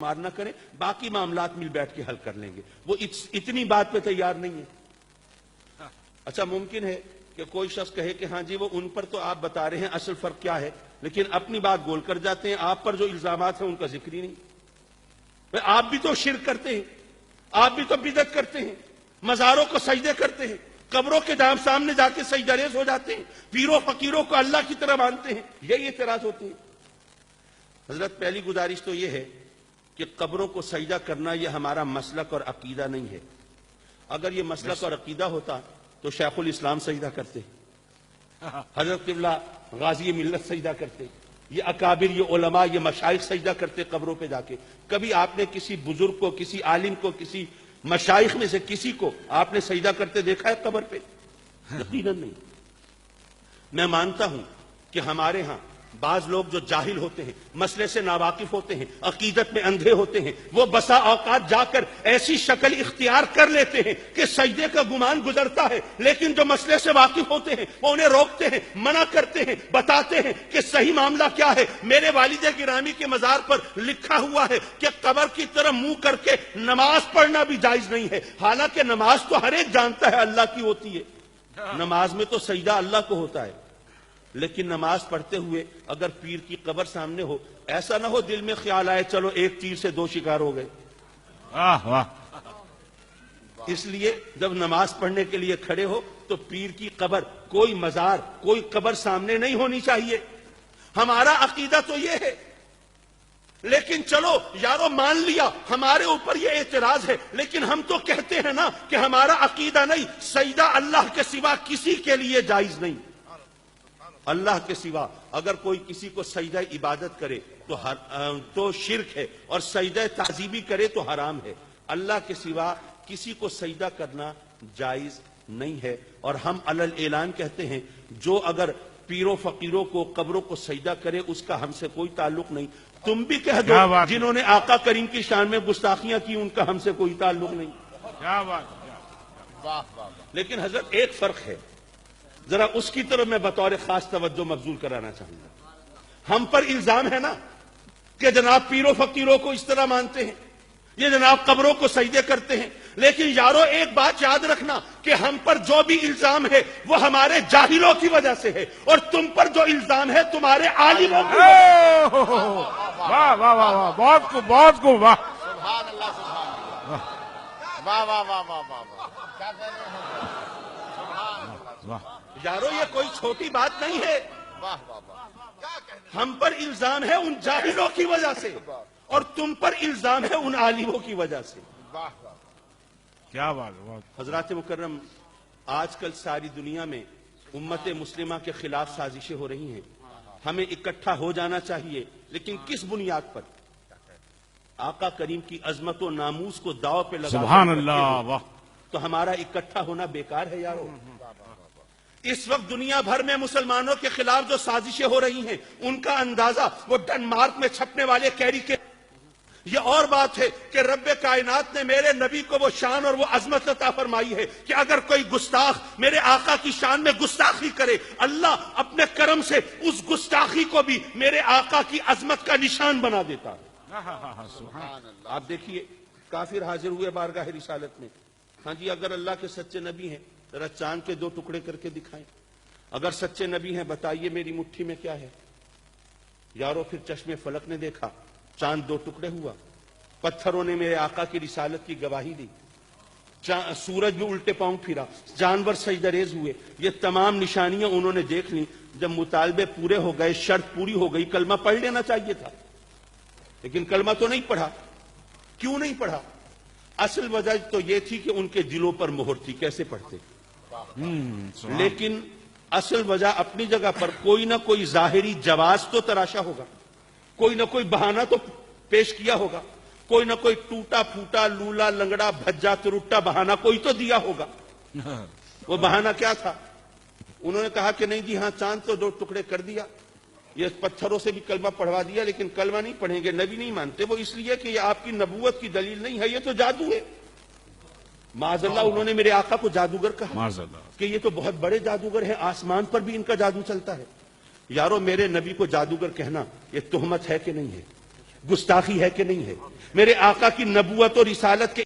मार न करें, बाकी मामलात मिल बैठ के हल कर लेंगे। वो इतनी बात पे तैयार नहीं है। अच्छा, मुमकिन है कि कोई शख्स कहे कि हाँ जी वो उन पर तो आप बता रहे हैं असल फर्क क्या है, लेकिन अपनी बात गोल कर जाते हैं। आप पर जो इल्जामात हैं उनका जिक्र ही नहीं। भाई आप भी तो शिर्क करते हैं, आप भी तो बिदअत करते हैं, मज़ारों को सजदे करते हैं, कब्रों के सामने जाके सजदरेज़ हो जाते हैं, पीरों फकीरों को अल्लाह की तरह मानते हैं, यही एतराज होते हैं। हजरत, पहली गुजारिश तो यह है कि कब्रों को सजदा करना यह हमारा मसलक और अकीदा नहीं है। अगर यह मसलक और अकीदा होता तो शेखुल इस्लाम सजदा करते, हजरत क़िबला गाज़ी मिल्लत सजदा करते, ये अकाबिर, ये उलमा, ये मशाइख सजदा करते कब्रों पे जाके। कभी आपने किसी बुजुर्ग को, किसी आलिम को, किसी मशाइख में से किसी को आपने सजदा करते देखा है कब्र पे? यकीनन नहीं। मैं मानता हूं कि हमारे यहां बाज लोग जो जाहिल होते हैं, मसले से नावाकिफ होते हैं, अकीदत में अंधे होते हैं, वो बसा औकात जाकर ऐसी शक्ल इख्तियार कर लेते हैं कि सजदे का गुमान गुजरता है, लेकिन जो मसले से वाकिफ होते हैं वो उन्हें रोकते हैं, मना करते हैं, बताते हैं कि सही मामला क्या है। मेरे वालिद गिरामी के मजार पर लिखा हुआ है कि कब्र की तरफ मुंह करके नमाज पढ़ना भी जायज नहीं है। हालांकि नमाज तो हर एक जानता है अल्लाह की होती है, नमाज में तो सजदा अल्लाह को होता है, लेकिन नमाज पढ़ते हुए अगर पीर की कब्र सामने हो, ऐसा ना हो दिल में ख्याल आए चलो एक तीर से दो शिकार हो गए। इसलिए जब नमाज पढ़ने के लिए खड़े हो तो पीर की कब्र, कोई मजार, कोई कब्र सामने नहीं होनी चाहिए। हमारा अकीदा तो यह है। लेकिन चलो यारो, मान लिया हमारे ऊपर यह एतराज है, लेकिन हम तो कहते हैं ना कि हमारा अकीदा नहीं, सजदा अल्लाह के सिवा किसी के लिए जायज नहीं। अल्लाह के सिवा अगर कोई किसी को सजदा इबादत करे तो शिर्क है, और सजदा ताजीबी करे तो हराम है। अल्लाह के सिवा किसी को सजदा करना जायज नहीं है। और हम अलल ऐलान कहते हैं, जो अगर पीरों फकीरों को, कब्रों को सजदा करे उसका हमसे कोई ताल्लुक नहीं। तुम भी कह दो जिन्होंने आका करीम की शान में गुस्ताखियां की उनका हमसे कोई ताल्लुक नहीं। क्या बात। लेकिन हजरत, एक फर्क है, जरा उसकी तरफ मैं बतौर खास तवज्जो मबजूल कराना चाहूंगा। हम पर इल्जाम है ना कि जनाब पीरों फकीरों को इस तरह मानते हैं, ये जनाब कब्रों को सजदे करते हैं, लेकिन यारो एक बात याद रखना कि हम पर जो भी इल्जाम है वो हमारे जाहिलों की वजह से है, और तुम पर जो इल्जाम है तुम्हारे आलिमों की वजह से। वाह वाह वाह वाह, बहुत खूब, बहुत खूब, वाह सुभान अल्लाह, सुभान वाह वाह वाह वाह वाह, क्या कह रहे हैं? यारो, ये कोई छोटी बात नहीं है। वाह वाह वाह, क्या कहने? हम पर इल्जाम है उन जाहिलों की वजह से, और तुम पर इल्जाम है उन आलिमों की वजह से। वाह वाह, क्या बात। हजरात मुकर्रम, आजकल सारी दुनिया में उम्मत मुस्लिमा के खिलाफ साजिशें हो रही हैं। हमें इकट्ठा हो जाना चाहिए, लेकिन किस बुनियाद पर? आका करीम की अजमत और नामूस को दाव पे लगा, सुभान अल्लाह, वाह। तो हमारा इकट्ठा होना बेकार है यारो। इस वक्त दुनिया भर में मुसलमानों के खिलाफ जो साजिशें हो रही हैं, उनका अंदाजा वो डेनमार्क में छपने वाले कैरी के। ये और बात है कि रब्बे कायनात ने मेरे नबी को वो शान और वो अजमत अता फरमाई है कि अगर कोई गुस्ताख मेरे आका की शान में गुस्ताखी करे, अल्लाह अपने करम से उस गुस्ताखी को भी मेरे आका की अजमत का निशान बना देता है। आप देखिए, काफिर हाजिर हुए बारगाह रिसालत में। हाँ जी, अगर अल्लाह के सच्चे नबी हैं जरा चांद के 2 टुकड़े करके दिखाएं। अगर सच्चे नबी हैं बताइए मेरी मुट्ठी में क्या है? यारो, फिर चश्मे फलक ने देखा, चांद 2 टुकड़े हुआ, पत्थरों ने मेरे आका की रिसालत की गवाही दी, सूरज भी उल्टे पांव फिरा, जानवर सजदरेज हुए। ये तमाम निशानियां उन्होंने देख ली। जब मुतालबे पूरे हो गए, शर्त पूरी हो गई, कलमा पढ़ लेना चाहिए था, लेकिन कलमा तो नहीं पढ़ा। क्यों नहीं पढ़ा? असल वजह तो यह थी कि उनके दिलों पर मोहर थी, कैसे पढ़ते। लेकिन असल वजह अपनी जगह पर, कोई ना कोई जाहिरी जवाज तो तराशा होगा, कोई ना कोई बहाना तो पेश किया होगा, कोई ना कोई टूटा फूटा, लूला लंगड़ा, भज्जा तुरुट्टा बहाना कोई तो दिया होगा। वो बहाना क्या था? उन्होंने कहा कि नहीं जी हाँ, चांद तो 2 टुकड़े कर दिया, ये पत्थरों से भी कलमा पढ़वा दिया, लेकिन कलमा नहीं पढ़ेंगे, नबी नहीं मानते। वो इसलिए कि ये आपकी नबूवत की दलील नहीं है, ये तो जादू है। माज़अल्लाह, उन्होंने मेरे आका को जादूगर कहा कि ये तो बहुत बड़े जादूगर हैं, आसमान पर भी इनका जादू चलता है। यारो, मेरे नबी को जादूगर कहना ये तोहमत है कि नहीं है? گستاخی ہے کہ نہیں ہے؟ میرے آقا کی نبوت اور رسالت کے